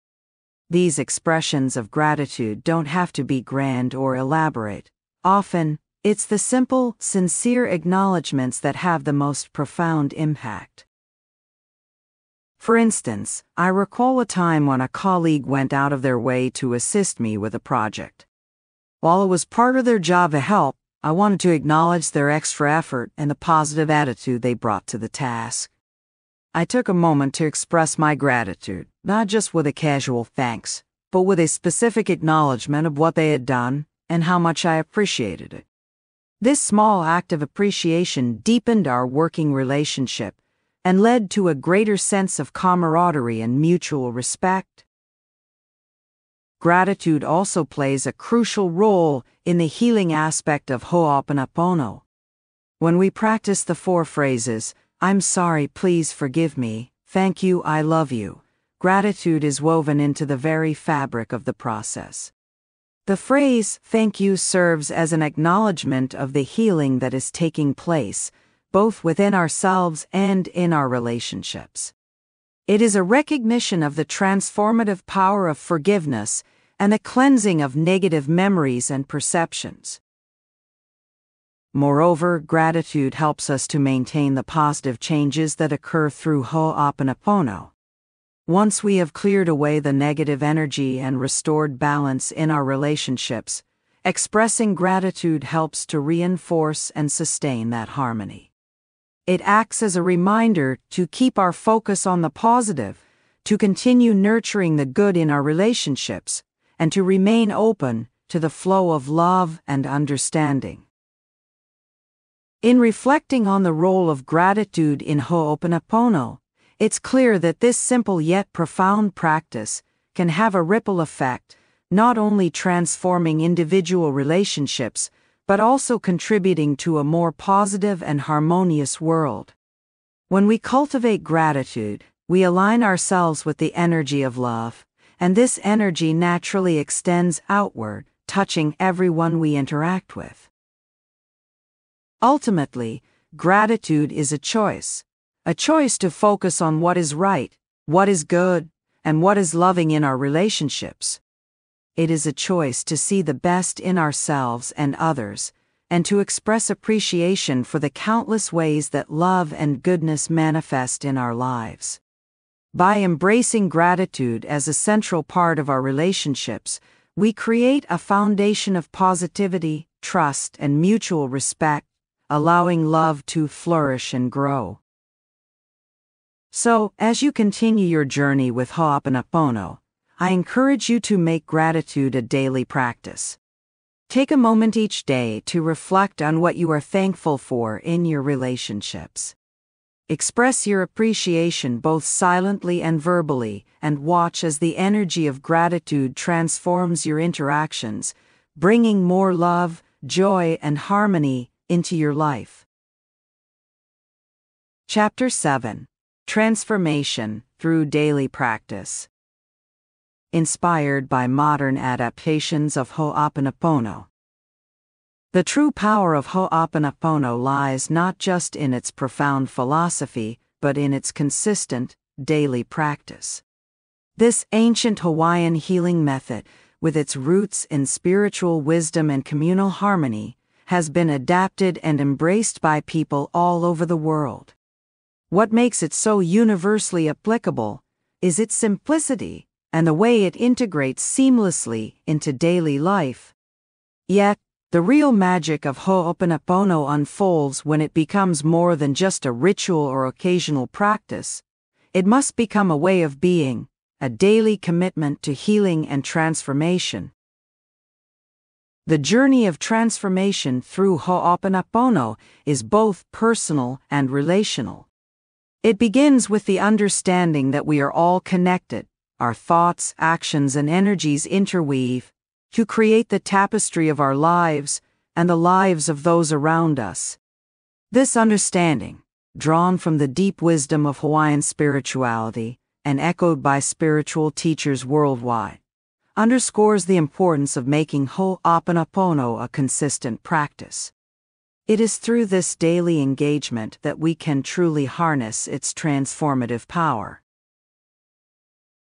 These expressions of gratitude don't have to be grand or elaborate. Often, it's the simple, sincere acknowledgments that have the most profound impact. For instance, I recall a time when a colleague went out of their way to assist me with a project. While it was part of their job to help, I wanted to acknowledge their extra effort and the positive attitude they brought to the task. I took a moment to express my gratitude, not just with a casual thanks, but with a specific acknowledgement of what they had done and how much I appreciated it. This small act of appreciation deepened our working relationship and led to a greater sense of camaraderie and mutual respect. Gratitude also plays a crucial role in the healing aspect of Hooponopono. When we practice the 4 phrases, I'm sorry, please forgive me, thank you, I love you, gratitude is woven into the very fabric of the process. The phrase, thank you, serves as an acknowledgement of the healing that is taking place, both within ourselves and in our relationships. It is a recognition of the transformative power of forgiveness and the cleansing of negative memories and perceptions. Moreover, gratitude helps us to maintain the positive changes that occur through Hooponopono. Once we have cleared away the negative energy and restored balance in our relationships, expressing gratitude helps to reinforce and sustain that harmony. It acts as a reminder to keep our focus on the positive, to continue nurturing the good in our relationships, and to remain open to the flow of love and understanding. In reflecting on the role of gratitude in Hooponopono, it's clear that this simple yet profound practice can have a ripple effect, not only transforming individual relationships, but also contributing to a more positive and harmonious world. When we cultivate gratitude, we align ourselves with the energy of love, and this energy naturally extends outward, touching everyone we interact with. Ultimately, gratitude is a choice to focus on what is right, what is good, And what is loving in our relationships? It is a choice to see the best in ourselves and others, and to express appreciation for the countless ways that love and goodness manifest in our lives. By embracing gratitude as a central part of our relationships, we create a foundation of positivity, trust, and mutual respect, allowing love to flourish and grow. So, as you continue your journey with Hooponopono, I encourage you to make gratitude a daily practice. Take a moment each day to reflect on what you are thankful for in your relationships. Express your appreciation both silently and verbally, and watch as the energy of gratitude transforms your interactions, bringing more love, joy, and harmony into your life. Chapter 7: Transformation Through Daily Practice. Inspired by modern adaptations of Hooponopono. The true power of Hooponopono lies not just in its profound philosophy, but in its consistent, daily practice. This ancient Hawaiian healing method, with its roots in spiritual wisdom and communal harmony, has been adapted and embraced by people all over the world. What makes it so universally applicable is its simplicity and the way it integrates seamlessly into daily life. Yet, the real magic of Hooponopono unfolds when it becomes more than just a ritual or occasional practice. It must become a way of being, a daily commitment to healing and transformation. The journey of transformation through Hooponopono is both personal and relational. It begins with the understanding that we are all connected. Our thoughts, actions, and energies interweave to create the tapestry of our lives and the lives of those around us. This understanding, drawn from the deep wisdom of Hawaiian spirituality and echoed by spiritual teachers worldwide, underscores the importance of making Hooponopono a consistent practice. It is through this daily engagement that we can truly harness its transformative power.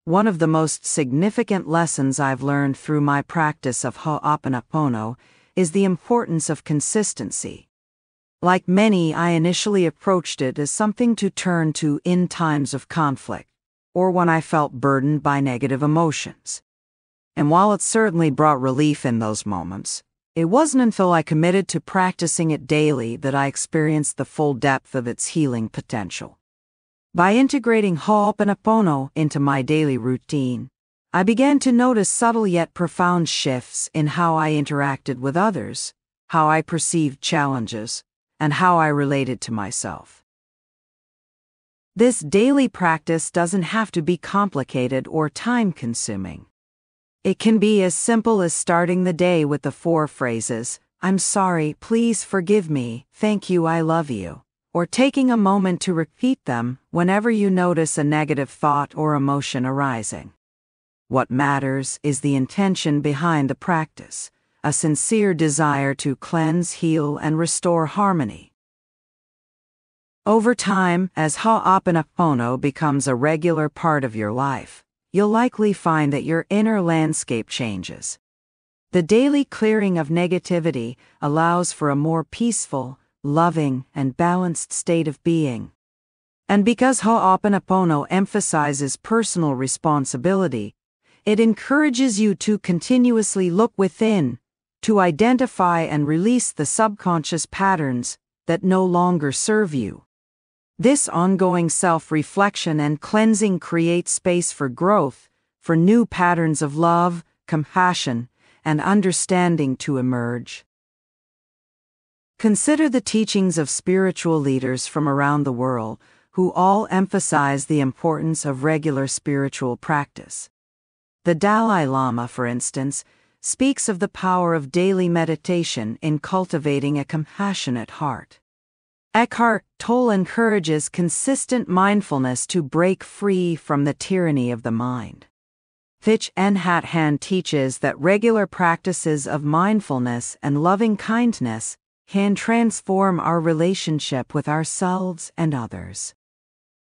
One of the most significant lessons I've learned through my practice of Hooponopono is the importance of consistency. Like many, I initially approached it as something to turn to in times of conflict, or when I felt burdened by negative emotions. And while it certainly brought relief in those moments, it wasn't until I committed to practicing it daily that I experienced the full depth of its healing potential. By integrating Hooponopono into my daily routine, I began to notice subtle yet profound shifts in how I interacted with others, how I perceived challenges, and how I related to myself. This daily practice doesn't have to be complicated or time-consuming. It can be as simple as starting the day with the 4 phrases, "I'm sorry, please forgive me, thank you, I love you," or taking a moment to repeat them whenever you notice a negative thought or emotion arising. What matters is the intention behind the practice, a sincere desire to cleanse, heal, and restore harmony. Over time, as Hooponopono becomes a regular part of your life, you'll likely find that your inner landscape changes. The daily clearing of negativity allows for a more peaceful, loving, and balanced state of being. And because Hooponopono emphasizes personal responsibility, it encourages you to continuously look within, to identify and release the subconscious patterns that no longer serve you. This ongoing self-reflection and cleansing creates space for growth, for new patterns of love, compassion, and understanding to emerge. Consider the teachings of spiritual leaders from around the world, who all emphasize the importance of regular spiritual practice. The Dalai Lama, for instance, speaks of the power of daily meditation in cultivating a compassionate heart. Eckhart Tolle encourages consistent mindfulness to break free from the tyranny of the mind. Thich Nhat Hanh teaches that regular practices of mindfulness and loving kindness can transform our relationship with ourselves and others.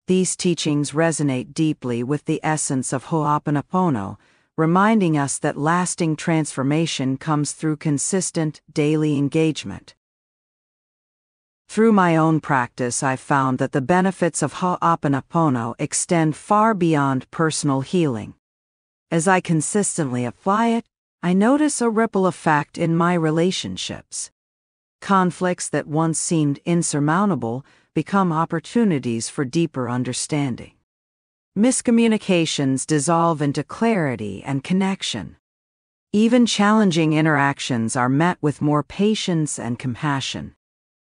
These teachings resonate deeply with the essence of Hooponopono, reminding us that lasting transformation comes through consistent, daily engagement. Through my own practice, I've found that the benefits of Hooponopono extend far beyond personal healing. As I consistently apply it, I notice a ripple effect in my relationships. Conflicts that once seemed insurmountable become opportunities for deeper understanding. Miscommunications dissolve into clarity and connection. Even challenging interactions are met with more patience and compassion.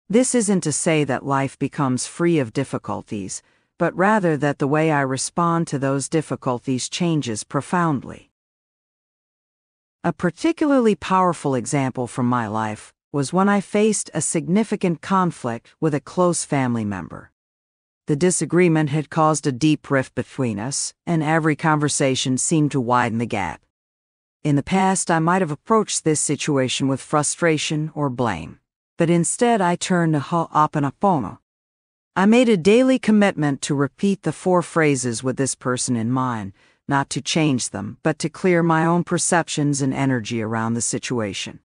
This isn't to say that life becomes free of difficulties, but rather that the way I respond to those difficulties changes profoundly. A particularly powerful example from my life was when I faced a significant conflict with a close family member. The disagreement had caused a deep rift between us, and every conversation seemed to widen the gap. In the past, I might have approached this situation with frustration or blame, but instead I turned to Hooponopono. I made a daily commitment to repeat the 4 phrases with this person in mind, not to change them, but to clear my own perceptions and energy around the situation.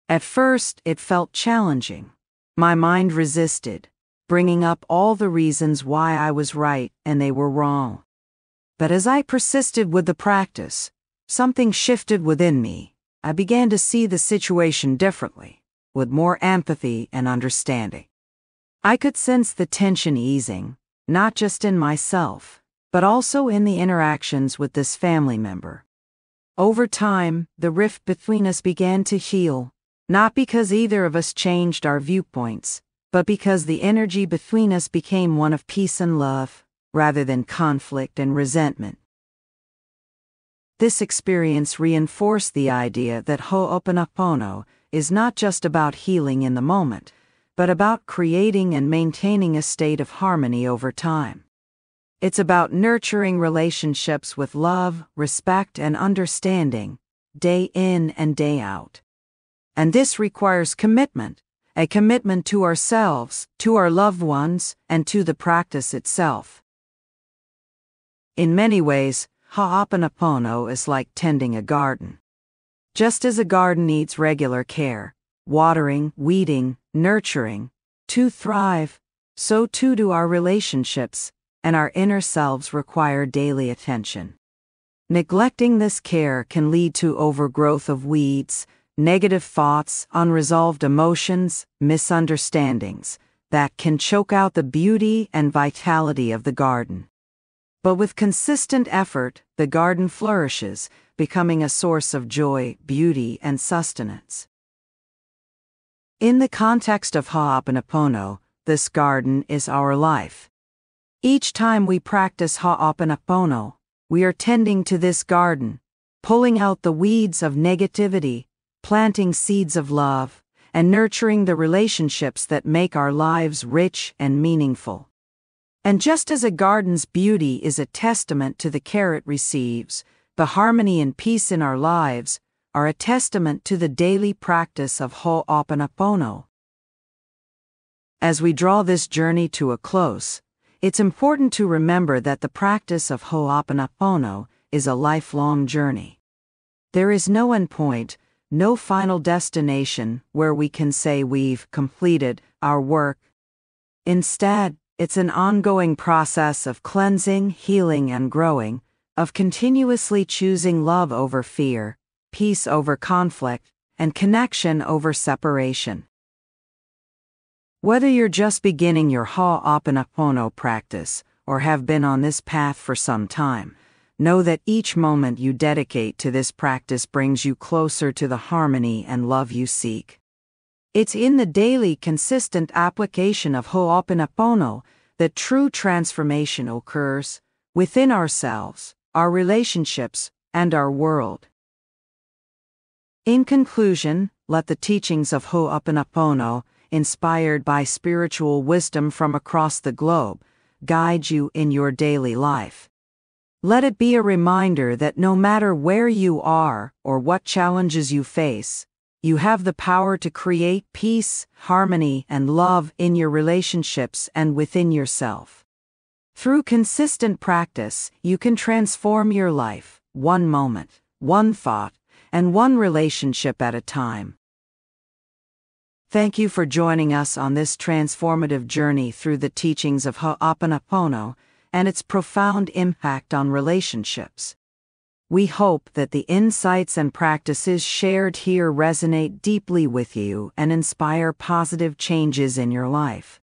At first, it felt challenging. My mind resisted, bringing up all the reasons why I was right and they were wrong. But as I persisted with the practice, something shifted within me. I began to see the situation differently, with more empathy and understanding. I could sense the tension easing, not just in myself, but also in the interactions with this family member. Over time, the rift between us began to heal, not because either of us changed our viewpoints, but because the energy between us became one of peace and love, rather than conflict and resentment. This experience reinforced the idea that Hooponopono is not just about healing in the moment, but about creating and maintaining a state of harmony over time. It's about nurturing relationships with love, respect, and understanding, day in and day out. And this requires commitment, a commitment to ourselves, to our loved ones, and to the practice itself. In many ways, Hooponopono is like tending a garden. Just as a garden needs regular care, watering, weeding, nurturing, to thrive, so too do our relationships, and our inner selves require daily attention. Neglecting this care can lead to overgrowth of weeds, negative thoughts, unresolved emotions, misunderstandings that can choke out the beauty and vitality of the garden. But with consistent effort, the garden flourishes, becoming a source of joy, beauty, and sustenance. In the context of Hooponopono, this garden is our life. Each time we practice Hooponopono, we are tending to this garden, pulling out the weeds of negativity, planting seeds of love, and nurturing the relationships that make our lives rich and meaningful. And just as a garden's beauty is a testament to the care it receives, the harmony and peace in our lives are a testament to the daily practice of Hooponopono. As we draw this journey to a close, it's important to remember that the practice of Hooponopono is a lifelong journey. There is no endpoint, no final destination where we can say we've completed our work. Instead, it's an ongoing process of cleansing, healing, and growing, of continuously choosing love over fear, peace over conflict, and connection over separation. Whether you're just beginning your Hooponopono practice or have been on this path for some time, know that each moment you dedicate to this practice brings you closer to the harmony and love you seek. It's in the daily, consistent application of Hooponopono that true transformation occurs within ourselves, our relationships, and our world. In conclusion, let the teachings of Hooponopono, inspired by spiritual wisdom from across the globe, guide you in your daily life. Let it be a reminder that no matter where you are or what challenges you face, You have the power to create peace, harmony, and love in your relationships and within yourself. Through consistent practice, you can transform your life, one moment, one thought, and one relationship at a time. Thank you for joining us on this transformative journey through the teachings of Hooponopono and its profound impact on relationships. We hope that the insights and practices shared here resonate deeply with you and inspire positive changes in your life.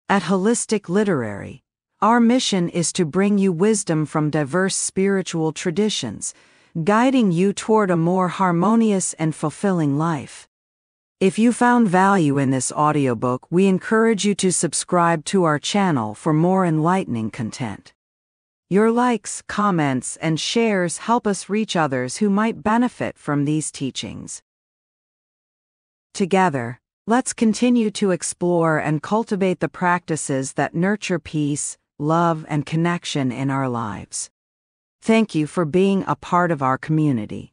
At Holistic Literary, our mission is to bring you wisdom from diverse spiritual traditions, guiding you toward a more harmonious and fulfilling life. If you found value in this audiobook, we encourage you to subscribe to our channel for more enlightening content. Your likes, comments, and shares help us reach others who might benefit from these teachings. Together, let's continue to explore and cultivate the practices that nurture peace, love, and connection in our lives. Thank you for being a part of our community.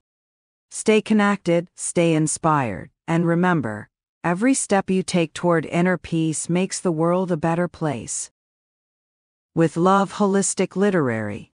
Stay connected, stay inspired, and remember, every step you take toward inner peace makes the world a better place. With love, Holistic Literary.